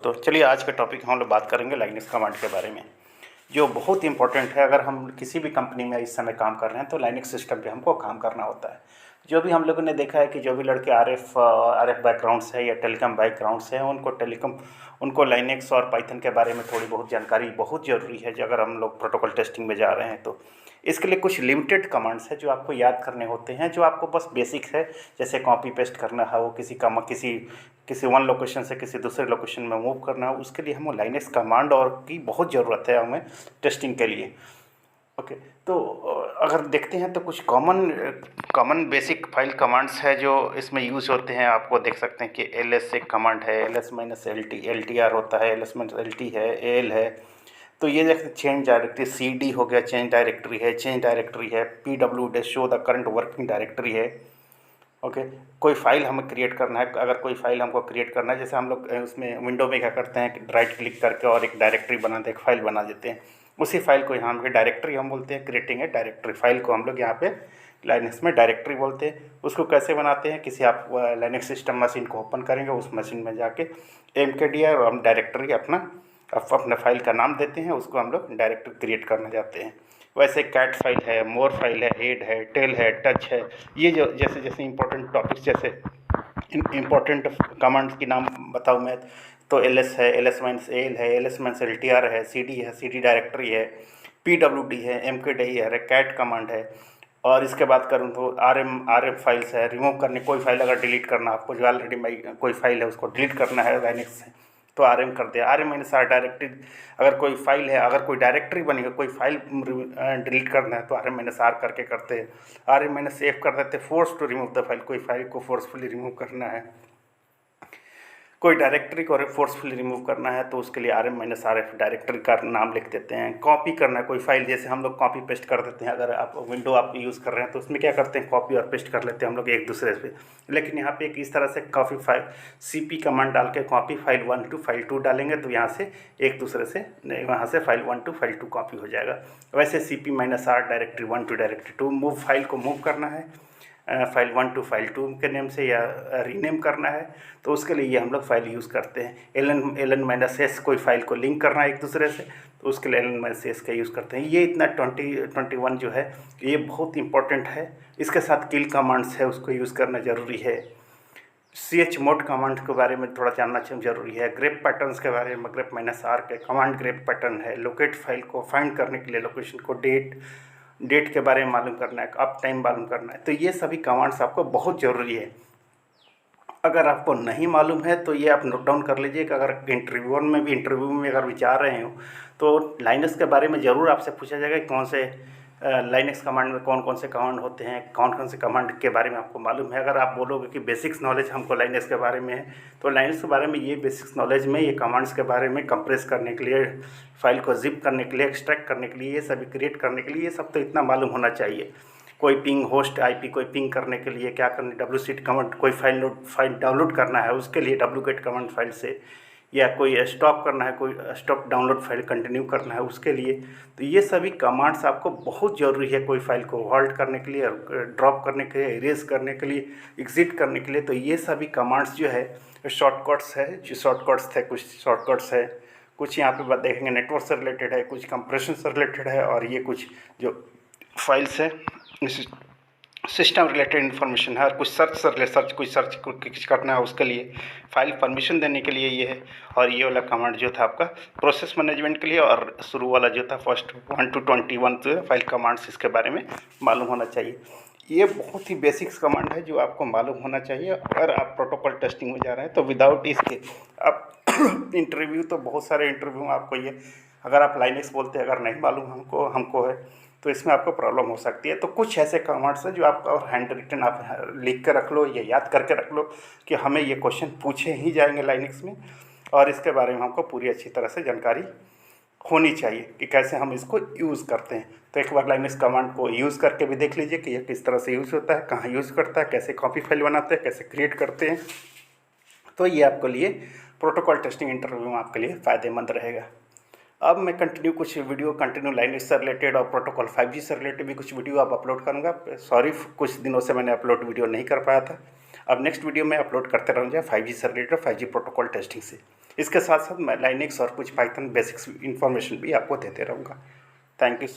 तो चलिए आज का टॉपिक हम लोग बात करेंगे लाइनक्स कमांड के बारे में, जो बहुत इंपॉर्टेंट है। अगर हम किसी भी कंपनी में इस समय काम कर रहे हैं तो लाइनक्स सिस्टम पे हमको काम करना होता है। जो भी हम लोगों ने देखा है कि जो भी लड़के आरएफ बैकग्राउंड से है या टेलीकॉम बैकग्राउंड से है, उनको लाइनक्स और पाइथन के बारे में थोड़ी बहुत जानकारी बहुत ज़रूरी है। जो अगर हम लोग प्रोटोकॉल टेस्टिंग में जा रहे हैं तो इसके लिए कुछ लिमिटेड कमांड्स है जो आपको याद करने होते हैं, जो आपको बस बेसिक्स है। जैसे कॉपी पेस्ट करना है, वो किसी वन लोकेशन से किसी दूसरे लोकेशन में मूव करना है, उसके लिए हमें लाइनक्स कमांड और की बहुत ज़रूरत है हमें टेस्टिंग के लिए। ओके, तो अगर देखते हैं तो कुछ कॉमन बेसिक फाइल कमांड्स है जो इसमें यूज़ होते हैं। आपको देख सकते हैं कि ls एक कमांड है, ls-lt LTR होता है, ls-lt है, al है। तो ये देखते चेंज डायरेक्टरी, cd हो गया, चेंज डायरेक्टरी है, pw show the current working directory है। ओके, कोई फाइल हमें क्रिएट करना है। अगर कोई फाइल हमको क्रिएट करना है, जैसे हम लोग उसमें विंडो में क्या करते हैं कि राइट क्लिक करके और एक डायरेक्टरी बनाते हैं, एक फाइल बना देते हैं। उसी फाइल को यहाँ पे डायरेक्टरी हम बोलते हैं, क्रिएटिंग है डायरेक्टरी। फाइल को हम लोग यहाँ पे लाइनक्स में डायरेक्टरी बोलते हैं। उसको कैसे बनाते हैं, किसी आप लाइनक्स सिस्टम मशीन को ओपन करेंगे, उस मशीन में जाके mkdir और हम डायरेक्टरी अपने फाइल का नाम देते हैं, उसको हम लोग डायरेक्टरी क्रिएट करने जाते हैं। वैसे कैट फाइल है, मोर फाइल है, हेड है, टेल है, टच है। ये जो जैसे जैसे इंपॉर्टेंट टॉपिक्स, जैसे इंपॉर्टेंट कमांड्स की नाम बताऊँ मैं तो ls है, ls-al है, ls-ltr है, cd है, cd डायरेक्टरी है, pwd है, mkdir है, कैट कमांड है। और इसके बाद करूँ तो rm फाइल्स है, रिमूव करने कोई फाइल अगर डिलीट करना आपको, जो ऑलरेडी कोई फाइल है उसको डिलीट करना है लाइनक्स से, तो rm कर दिया। rm-r डायरेक्टरी, अगर कोई फाइल है, अगर कोई डायरेक्टरी बनी है, कोई फाइल डिलीट करना है तो rm-r करके करते हैं। rm-f कर देते, force to remove the file, कोई फाइल को फोर्सफुली रिमूव करना है, कोई डायरेक्टरी को फोर्सफुली रिमूव करना है तो उसके लिए rm-rf डायरेक्टरी का नाम लिख देते हैं। कॉपी करना है कोई फाइल, जैसे हम लोग कॉपी पेस्ट कर देते हैं। अगर आप विंडो आप यूज़ कर रहे हैं तो उसमें क्या करते हैं, कॉपी और पेस्ट कर लेते हैं हम लोग एक दूसरे से। लेकिन यहाँ पे एक इस तरह से कॉपी फाइल cp कमांड डाल के कॉपी फाइल 1 टू फाइल 2 डालेंगे तो यहाँ से एक दूसरे से, वहाँ से फाइल 1 टू फाइल 2 कॉपी हो जाएगा। वैसे cp-r directory 1 to directory 2, move file को मूव करना है फाइल 1 टू फाइल 2 के नेम से या रीनेम करना है तो उसके लिए ये हम लोग फाइल यूज़ करते हैं। ln-s कोई फाइल को लिंक करना है एक दूसरे से तो उसके लिए ln-s का यूज़ करते हैं। ये इतना 21 जो है ये बहुत इंपॉर्टेंट है। इसके साथ किल कमांड्स है, उसको यूज़ करना ज़रूरी है। chmod कमांड के बारे में थोड़ा जानना जरूरी है। ग्रेप पैटर्न्स के बारे में, grep-r के कमांड ग्रेप पैटर्न है। लोकेट फाइल को फाइंड करने के लिए लोकेशन को डेट के बारे में मालूम करना है, अप टाइम मालूम करना है। तो ये सभी कमांड्स आपको बहुत ज़रूरी है। अगर आपको नहीं मालूम है तो ये आप नोट डाउन कर लीजिए कि अगर इंटरव्यू में अगर विचार रहे हो तो लाइनक्स के बारे में ज़रूर आपसे पूछा जाएगा कि कौन से लाइनक्स कमांड में कौन कौन से कमांड होते हैं, कौन कौन से कमांड के बारे में आपको मालूम है। अगर आप बोलोगे कि बेसिक्स नॉलेज हमको लाइनक्स के बारे में है तो लाइनक्स के बारे में ये बेसिक्स नॉलेज में ये कमांड्स के बारे में कंप्रेस करने के लिए, फाइल को जिप करने के लिए, एक्सट्रैक्ट करने के लिए, ये सभी क्रिएट करने के लिए ये सब तो इतना मालूम होना चाहिए। कोई पिंग होस्ट IP कोई पिंग करने के लिए क्या करना, wget कमांड, कोई फाइल डाउनलोड करना है उसके लिए wget कमांड फाइल से, या कोई स्टॉप करना है, कोई स्टॉप डाउनलोड फाइल कंटिन्यू करना है उसके लिए। तो ये सभी कमांड्स आपको बहुत ज़रूरी है कोई फाइल को होल्ड करने के लिए, ड्रॉप करने के लिए, इरेज करने के लिए, एग्जिट करने के लिए। तो ये सभी कमांड्स जो है शॉर्टकट्स है, जो शॉर्टकट्स थे, कुछ शॉर्टकट्स है, कुछ यहाँ पे देखेंगे नेटवर्क से रिलेटेड है, कुछ कंप्रेशन से रिलेटेड है, और ये कुछ जो फाइल्स है सिस्टम रिलेटेड इन्फॉर्मेशन है, और कुछ सर्च करना है उसके लिए, फाइल परमिशन देने के लिए ये है। और ये वाला कमांड जो था आपका प्रोसेस मैनेजमेंट के लिए, और शुरू वाला जो था फर्स्ट 1 to 21 जो है फाइल कमांड्स, इसके बारे में मालूम होना चाहिए। ये बहुत ही बेसिक्स कमांड है जो आपको मालूम होना चाहिए अगर आप प्रोटोकॉल टेस्टिंग में जा रहे हैं। तो विदाउट इसके आप इंटरव्यू, तो बहुत सारे इंटरव्यू आपको ये, अगर आप लाइनक्स बोलते हैं, अगर नहीं मालूम हमको है तो इसमें आपको प्रॉब्लम हो सकती है। तो कुछ ऐसे कमांड्स हैं जो आपका और हैंड रिटन आप लिख कर रख लो या याद करके रख लो कि हमें ये क्वेश्चन पूछे ही जाएंगे लाइनक्स में, और इसके बारे में हमको पूरी अच्छी तरह से जानकारी होनी चाहिए कि कैसे हम इसको यूज़ करते हैं। तो एक बार लाइनक्स कमांड को यूज़ करके भी देख लीजिए कि ये किस तरह से यूज़ होता है, कहाँ यूज़ करता है, कैसे कॉपी फाइल बनाते हैं, कैसे क्रिएट करते हैं। तो ये आपके लिए प्रोटोकॉल टेस्टिंग इंटरव्यू में आपके लिए फ़ायदेमंद रहेगा। अब मैं कंटिन्यू लाइनक्स से रिलेटेड और प्रोटोकॉल 5G से रिलेटेड भी कुछ वीडियो आप अपलोड करूँगा। सॉरी, कुछ दिनों से मैंने अपलोड वीडियो नहीं कर पाया था। अब नेक्स्ट वीडियो में अपलोड करते रहूँगा 5G से रिलेटेड 5G प्रोटोकॉल टेस्टिंग से। इसके साथ साथ मैं लाइनक्स और कुछ पाइथन बेसिक्स इन्फॉर्मेशन भी आपको देते रहूँगा। Thank you.